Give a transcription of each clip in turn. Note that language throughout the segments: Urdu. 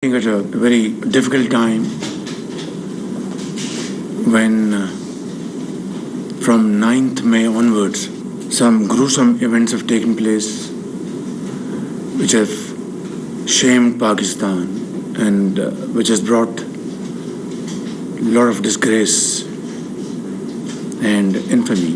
At a very difficult time when from 9th May onwards some gruesome events have taken place which have shamed Pakistan and which has brought a lot of disgrace and infamy.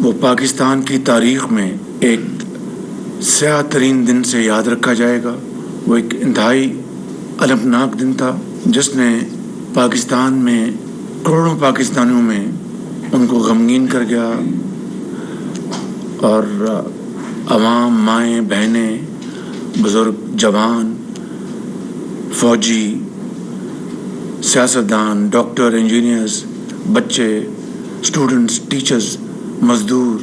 وہ پاکستان کی تاریخ میں ایک سیاہ ترین دن سے یاد رکھا جائے گا. وہ ایک انتہائی المناک دن تھا جس نے پاکستان میں کروڑوں پاکستانیوں میں ان کو غمگین کر گیا اور عوام، مائیں، بہنیں، بزرگ، جوان، فوجی، سیاستدان، ڈاکٹر، انجینئرز، بچے، اسٹوڈنٹس، ٹیچرز، مزدور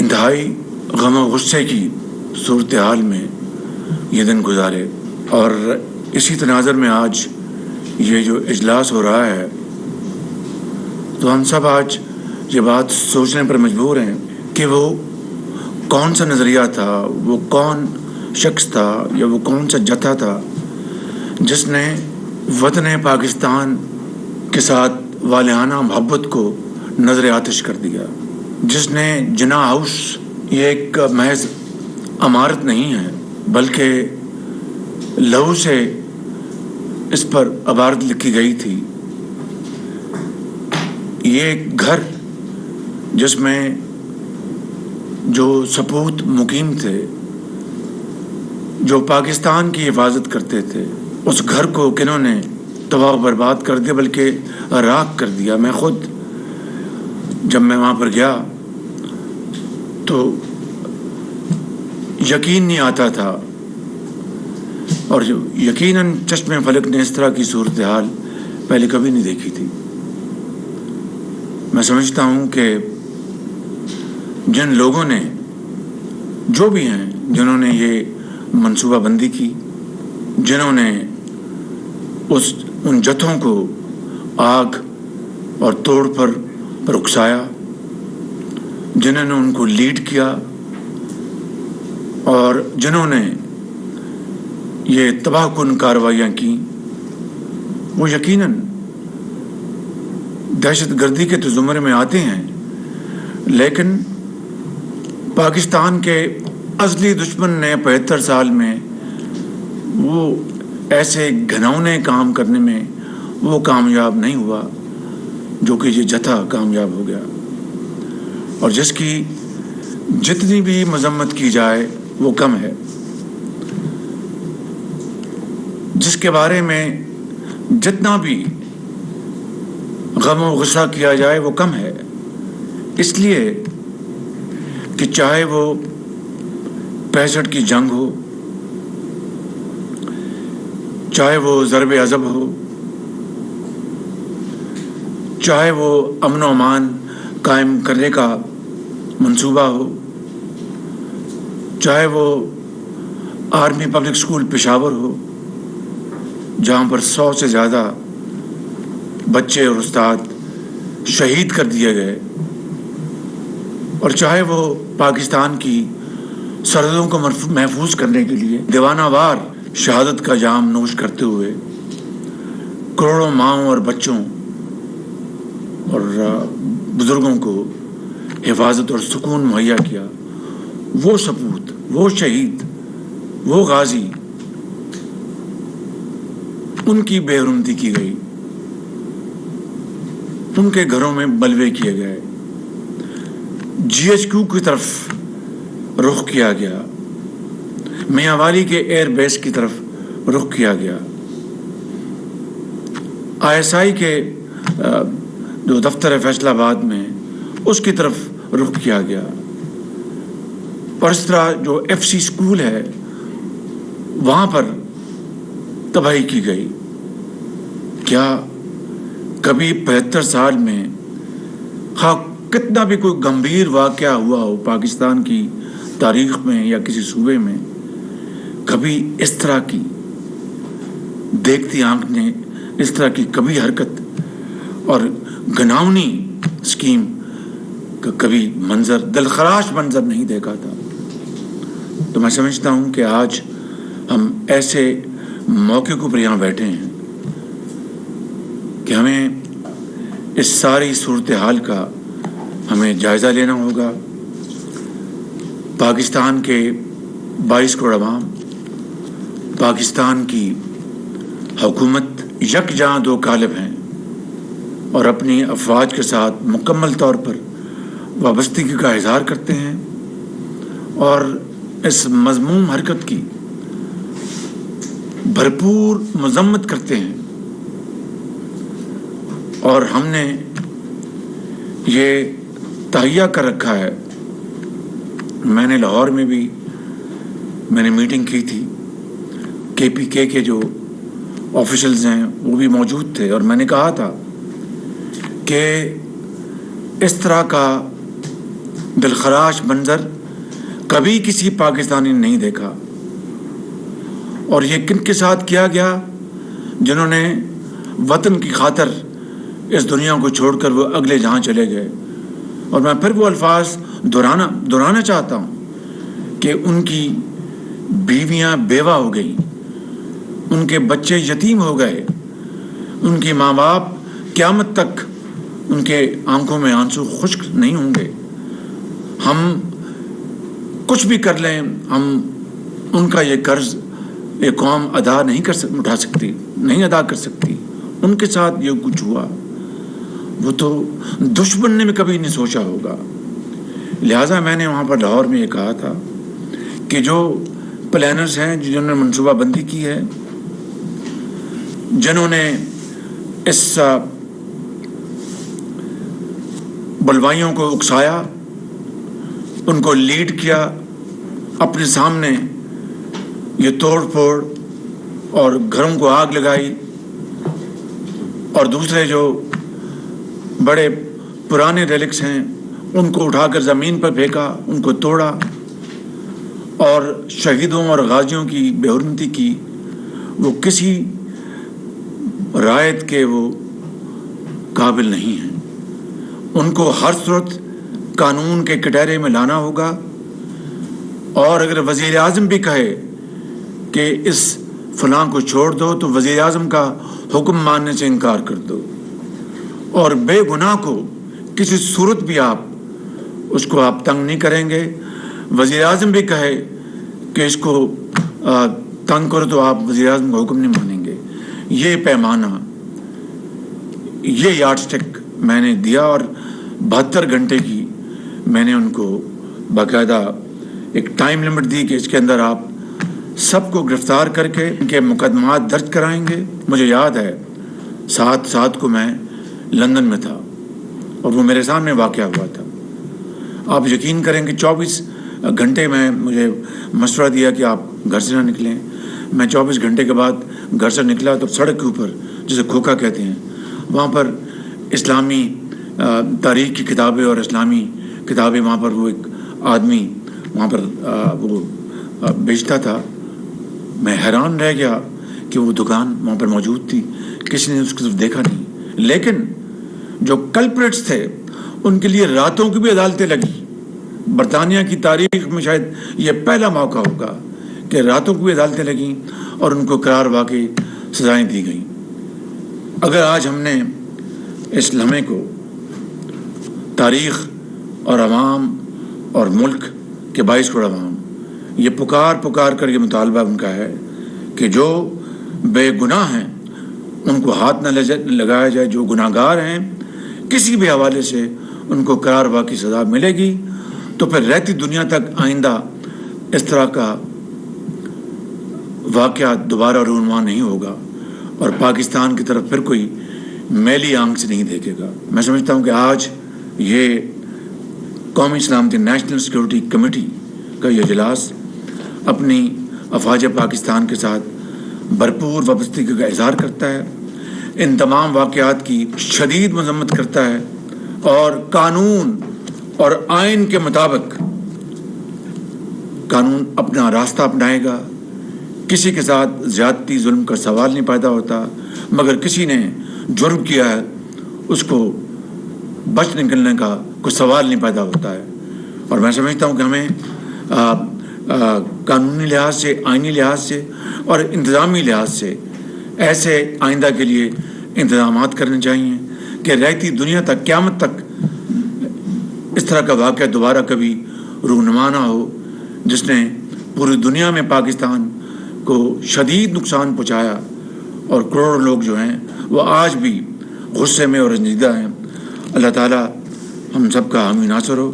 انتہائی غم و غصے کی صورتحال میں یہ دن گزارے. اور اسی تناظر میں آج یہ جو اجلاس ہو رہا ہے تو ہم سب آج یہ بات سوچنے پر مجبور ہیں کہ وہ کون سا نظریہ تھا، وہ کون شخص تھا یا وہ کون سا جتھا تھا جس نے وطن پاکستان کے ساتھ والہانہ محبت کو نظر آتش کر دیا، جس نے جناح ہاؤس یہ ایک محض عمارت نہیں ہے بلکہ لہو سے اس پر عبارت لکھی گئی تھی. یہ ایک گھر جس میں جو سپوت مقیم تھے، جو پاکستان کی حفاظت کرتے تھے، اس گھر کو کنہوں نے تباہ و برباد کر دیا، بلکہ راکھ کر دیا. میں خود جب میں وہاں پر گیا تو یقین نہیں آتا تھا، اور یقیناً چشم فلک نے اس طرح کی صورتحال پہلے کبھی نہیں دیکھی تھی. میں سمجھتا ہوں کہ جن لوگوں نے، جو بھی ہیں، جنہوں نے یہ منصوبہ بندی کی، جنہوں نے ان جتھوں کو آگ اور توڑ پر اکسایا، جنہوں نے ان کو لیڈ کیا اور جنہوں نے یہ تباہ کن کارروائیاں کی، وہ یقیناً دہشت گردی کے تو زمرے میں آتے ہیں، لیکن پاکستان کے اصلی دشمن نے 75 سال میں وہ ایسے گھناؤنے کام کرنے میں وہ کامیاب نہیں ہوا جو کہ یہ جتھا کامیاب ہو گیا، اور جس کی جتنی بھی مذمت کی جائے وہ کم ہے، جس کے بارے میں جتنا بھی غم و غصہ کیا جائے وہ کم ہے. اس لیے کہ چاہے وہ 65 کی جنگ ہو، چاہے وہ ضرب عضب ہو، چاہے وہ امن و امان قائم کرنے کا منصوبہ ہو، چاہے وہ آرمی پبلک اسکول پشاور ہو جہاں پر 100 سے زیادہ بچے اور استاد شہید کر دیے گئے، اور چاہے وہ پاکستان کی سرحدوں کو محفوظ کرنے کے لیے دیوانہ وار شہادت کا جام نوش کرتے ہوئے کروڑوں ماؤں اور بچوں اور بزرگوں کو حفاظت اور سکون مہیا کیا، وہ سپوت، وہ شہید، وہ غازی، ان کی بے حرمتی کی گئی، ان کے گھروں میں بلوے کیے گئے، GHQ کی طرف رخ کیا گیا، میاں والی کے ایئر بیس کی طرف رخ کیا گیا، ISI کے جو دفتر ہے فیصل آباد میں اس کی طرف رخ کیا گیا، اور اس طرح جو FC اسکول ہے وہاں پر تباہی کی گئی. کیا کبھی 75 سال میں خواہ کتنا بھی کوئی گمبھیر واقعہ ہوا ہو پاکستان کی تاریخ میں یا کسی صوبے میں، کبھی اس طرح کی دیکھتی آنکھ نے اس طرح کی کبھی حرکت اور گھناؤنی اسکیم کا کبھی منظر دلخراش منظر نہیں دیکھا تھا. تو میں سمجھتا ہوں کہ آج ہم ایسے موقع کو پر یہاں بیٹھے ہیں کہ ہمیں اس ساری صورتحال کا ہمیں جائزہ لینا ہوگا. پاکستان کے 22 کروڑ عوام، پاکستان کی حکومت یکجاں دو قالب ہیں اور اپنی افواج کے ساتھ مکمل طور پر وابستگی کا اظہار کرتے ہیں اور اس مذموم حرکت کی بھرپور مذمت کرتے ہیں. اور ہم نے یہ تہیہ کر رکھا ہے. میں نے لاہور میں بھی میں نے میٹنگ کی تھی، KPK کے جو آفیشلز ہیں وہ بھی موجود تھے، اور میں نے کہا تھا کہ اس طرح کا دلخراش منظر کبھی کسی پاکستانی نے نہیں دیکھا. اور یہ کن کے ساتھ کیا گیا؟ جنہوں نے وطن کی خاطر اس دنیا کو چھوڑ کر وہ اگلے جہاں چلے گئے. اور میں پھر وہ الفاظ دہرانا چاہتا ہوں کہ ان کی بیویاں بیوہ ہو گئیں، ان کے بچے یتیم ہو گئے، ان کے ماں باپ قیامت تک ان کے آنکھوں میں آنسو خشک نہیں ہوں گے. ہم کچھ بھی کر لیں، ہم ان کا یہ قرض یہ قوم ادا نہیں کر سکتی. ان کے ساتھ یہ کچھ ہوا وہ تو دشمن نے بھی کبھی نہیں سوچا ہوگا. لہٰذا میں نے وہاں پر لاہور میں یہ کہا تھا کہ جو پلانرز ہیں، جنہوں نے منصوبہ بندی کی ہے، جنہوں نے اس بلوائیوں کو اکسایا، ان کو لیڈ کیا، اپنے سامنے یہ توڑ پھوڑ اور گھروں کو آگ لگائی، اور دوسرے جو بڑے پرانے ریلکس ہیں ان کو اٹھا کر زمین پر پھینکا، ان کو توڑا، اور شہیدوں اور غازیوں کی بے حرمتی کی. وہ کسی رعایت کے وہ قابل نہیں ہیں. ان کو ہر صورت قانون کے کٹہرے میں لانا ہوگا. اور اگر وزیر اعظم بھی کہے کہ اس فلاں کو چھوڑ دو تو وزیر اعظم کا حکم ماننے سے انکار کر دو. اور بے گناہ کو کسی صورت بھی اس کو آپ تنگ نہیں کریں گے. وزیر اعظم بھی کہے کہ اس کو تنگ کرو تو آپ وزیر اعظم کا حکم نہیں مانیں گے. یہ پیمانہ، یہ یارڈ سٹک میں نے دیا، اور 72 گھنٹے کی میں نے ان کو باقاعدہ ایک ٹائم لمٹ دی کہ اس کے اندر آپ سب کو گرفتار کر کے ان کے مقدمات درج کرائیں گے. مجھے یاد ہے 7/7 کو میں لندن میں تھا اور وہ میرے سامنے واقعہ ہوا تھا. آپ یقین کریں کہ 24 گھنٹے میں مجھے مشورہ دیا کہ آپ گھر سے نہ نکلیں. میں 24 گھنٹے کے بعد گھر سے نکلا تو سڑک کے اوپر، جسے کھوکھا کہتے ہیں، وہاں پر اسلامی تاریخ کی کتابیں اور اسلامی کتابیں، وہاں پر وہ ایک آدمی وہاں پر وہ بیچتا تھا. میں حیران رہ گیا کہ وہ دکان وہاں پر موجود تھی، کسی نے اس کی طرف دیکھا نہیں. لیکن جو کلپریٹس تھے ان کے لیے راتوں کی بھی عدالتیں لگی. برطانیہ کی تاریخ میں شاید یہ پہلا موقع ہوگا کہ راتوں کی بھی عدالتیں لگیں اور ان کو قرار واقعی سزائیں دی گئیں. اگر آج ہم نے اس لمحے کو تاریخ اور عوام اور ملک کے 22 کروڑ عوام یہ پکار کر یہ مطالبہ ان کا ہے کہ جو بے گناہ ہیں ان کو ہاتھ نہ لگایا جائے. جو گناہ گار ہیں کسی بھی حوالے سے ان کو قرار واقعی سزا ملے گی، تو پھر رہتی دنیا تک آئندہ اس طرح کا واقعہ دوبارہ رونما نہیں ہوگا اور پاکستان کی طرف پھر کوئی میلی آنکھ سے نہیں دیکھے گا. میں سمجھتا ہوں کہ آج یہ قومی سلامتی نیشنل سیکورٹی کمیٹی کا یہ اجلاس اپنی افواج پاکستان کے ساتھ بھرپور وابستگی کا اظہار کرتا ہے، ان تمام واقعات کی شدید مذمت کرتا ہے اور قانون اور آئین کے مطابق قانون اپنا راستہ اپنائے گا. کسی کے ساتھ زیادتی ظلم کا سوال نہیں پیدا ہوتا، مگر کسی نے جرم کیا ہے اس کو بچ نکلنے کا کوئی سوال نہیں پیدا ہوتا ہے. اور میں سمجھتا ہوں کہ ہمیں قانونی لحاظ سے، آئینی لحاظ سے اور انتظامی لحاظ سے ایسے آئندہ کے لیے انتظامات کرنے چاہیے کہ رہتی دنیا تک، قیامت تک اس طرح کا واقعہ دوبارہ کبھی رونما نہ ہو جس نے پوری دنیا میں پاکستان کو شدید نقصان پہنچایا اور کروڑوں لوگ جو ہیں وہ آج بھی غصے میں اور رنجیدہ ہیں. اللہ تعالیٰ ہم سب کا حامی ناصر ہو.